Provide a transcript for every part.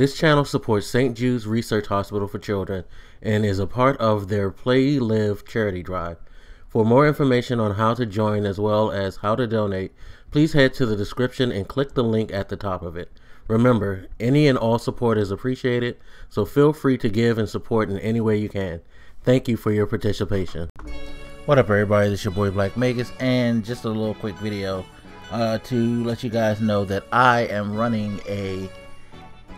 This channel supports St. Jude's Research Hospital for Children and is a part of their Play Live charity drive. For more information on how to join as well as how to donate, please head to the description and click the link at the top of it. Remember, any and all support is appreciated, so feel free to give and support in any way you can. Thank you for your participation. What up, everybody? This is your boy Blak Magus, and just a little quick video to let you guys know that I am running a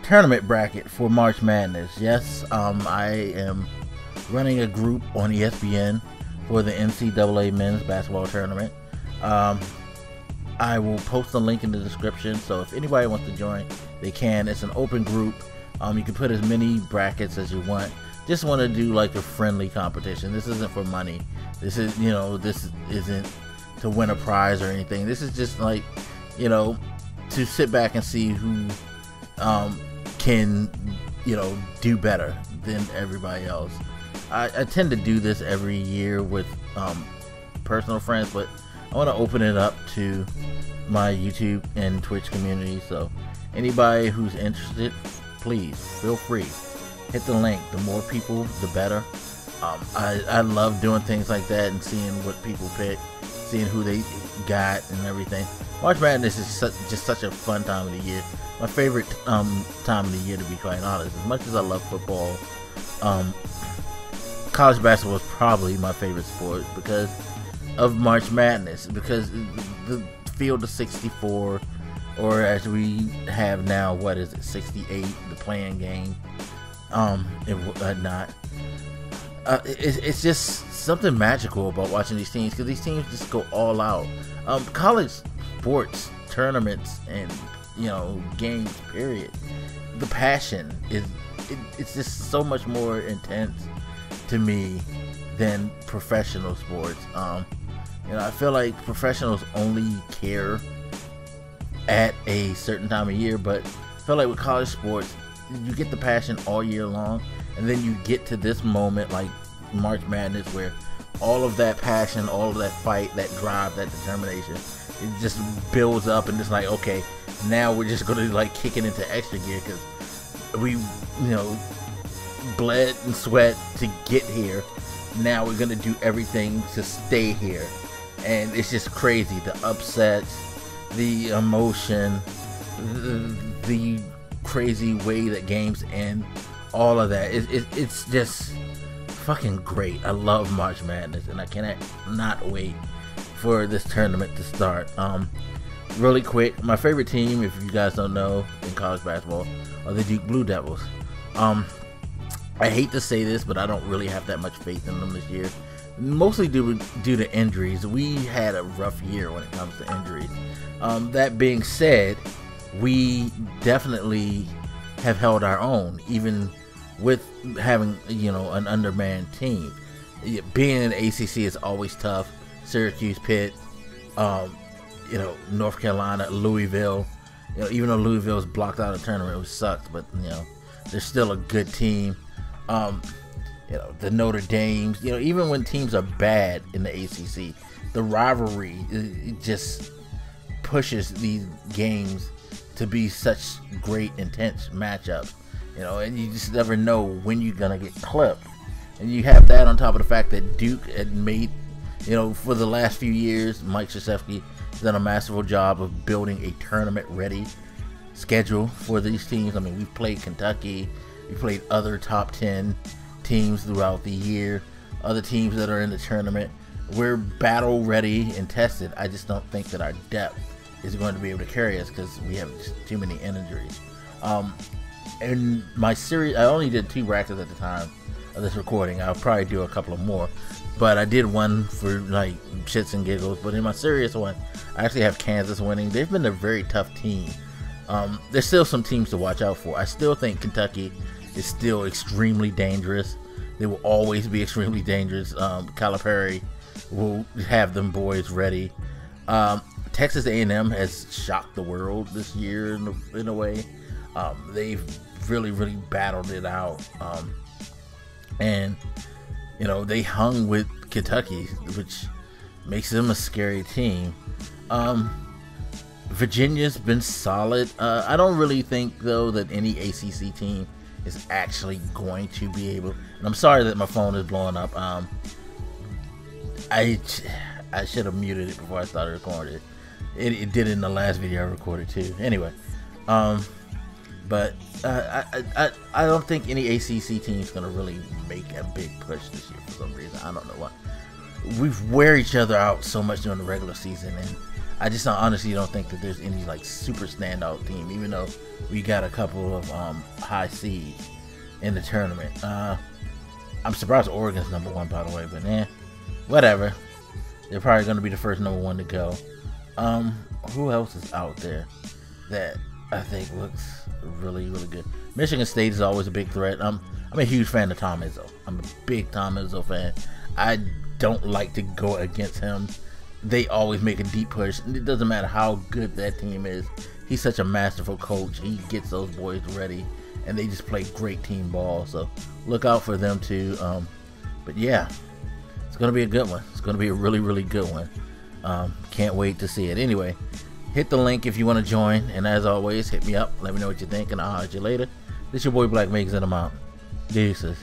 tournament bracket for March Madness. Yes, I am running a group on ESPN for the NCAA men's basketball tournament. I will post a link in the description, so if anybody wants to join, they can. It's an open group. You can put as many brackets as you want. Just want to do like a friendly competition. This isn't for money. This is, this isn't to win a prize or anything. This is just like, to sit back and see who can, do better than everybody else. I tend to do this every year with personal friends, but I want to open it up to my YouTube and Twitch community. So anybody who's interested, please feel free. Hit the link. The more people, the better. I love doing things like that and seeing what people pick, seeing who they got and everything. March Madness is just such a fun time of the year. My favorite time of the year, to be quite honest. As much as I love football, college basketball is probably my favorite sport because of March Madness, because the field of 64, or as we have now, what is it, 68, the playing game, and whatnot. It's just something magical about watching these teams, because these teams just go all out. College sports tournaments and games, period, the passion it's just so much more intense to me than professional sports. I feel like professionals only care at a certain time of year, but I feel like with college sports, you get the passion all year long, and then you get to this moment like March Madness where all of that passion, all of that fight, that drive, that determination, it just builds up, and it's like, okay, now we're just going to like kick it into extra gear because we bled and sweat to get here. Now we're going to do everything to stay here. And it's just crazy, the upsets, the emotion, the crazy way that games end, all of that. It's just fucking great. I love March Madness, and I cannot not wait for this tournament to start. Really quick, my favorite team, if you guys don't know, in college basketball are the Duke Blue Devils. I hate to say this, but I don't really have that much faith in them this year. Mostly due to injuries. We had a rough year when it comes to injuries. That being said, we definitely have held our own, even with having an undermanned team. Being in the ACC is always tough. Syracuse, Pitt, North Carolina, Louisville. Even though Louisville was blocked out of the tournament, it sucks, but they're still a good team. The Notre Dames, even when teams are bad in the ACC, the rivalry, it just pushes these games to be such great, intense matchups, and you just never know when you're gonna get clipped. And you have that on top of the fact that Duke had made, for the last few years, Mike Krzyzewski has done a masterful job of building a tournament-ready schedule for these teams. I mean, we've played Kentucky, we played other top 10 teams throughout the year, other teams that are in the tournament. We're battle ready and tested. I just don't think that our depth is going to be able to carry us because we have just too many injuries. In my series, I only did 2 brackets at the time of this recording. I'll probably do a couple of more, but I did one for like shits and giggles. But in my serious one, I actually have Kansas winning. They've been a very tough team. There's still some teams to watch out for. I still think Kentucky is still extremely dangerous. They will always be extremely dangerous. Calipari will have them boys ready. Texas A&M has shocked the world this year in a way. They've really battled it out, and they hung with Kentucky, which makes them a scary team. Virginia's been solid. I don't really think though that any ACC team is actually going to be able. And I'm sorry that my phone is blowing up. I should have muted it before I started recording it. It did it in the last video I recorded too. Anyway, but I don't think any ACC team is gonna really make a big push this year for some reason. I don't know why. We wear each other out so much during the regular season, and I just honestly don't think that there's any like super standout team, even though we got a couple of high seeds in the tournament. I'm surprised Oregon's #1, by the way, but whatever. They're probably going to be the first #1 to go. Who else is out there that I think looks really, really good? Michigan State is always a big threat. I'm a huge fan of Tom Izzo. I'm a big Tom Izzo fan. I don't like to go against him. They always make a deep push. It doesn't matter how good that team is. He's such a masterful coach. He gets those boys ready, and they just play great team ball. So look out for them too. But yeah, it's going to be a good one. It's going to be a really, really good one. Can't wait to see it. Anyway, hit the link if you want to join. And as always, hit me up. Let me know what you think, and I'll holler at you later. This your boy Blak Magus, and I'm out. Deuces.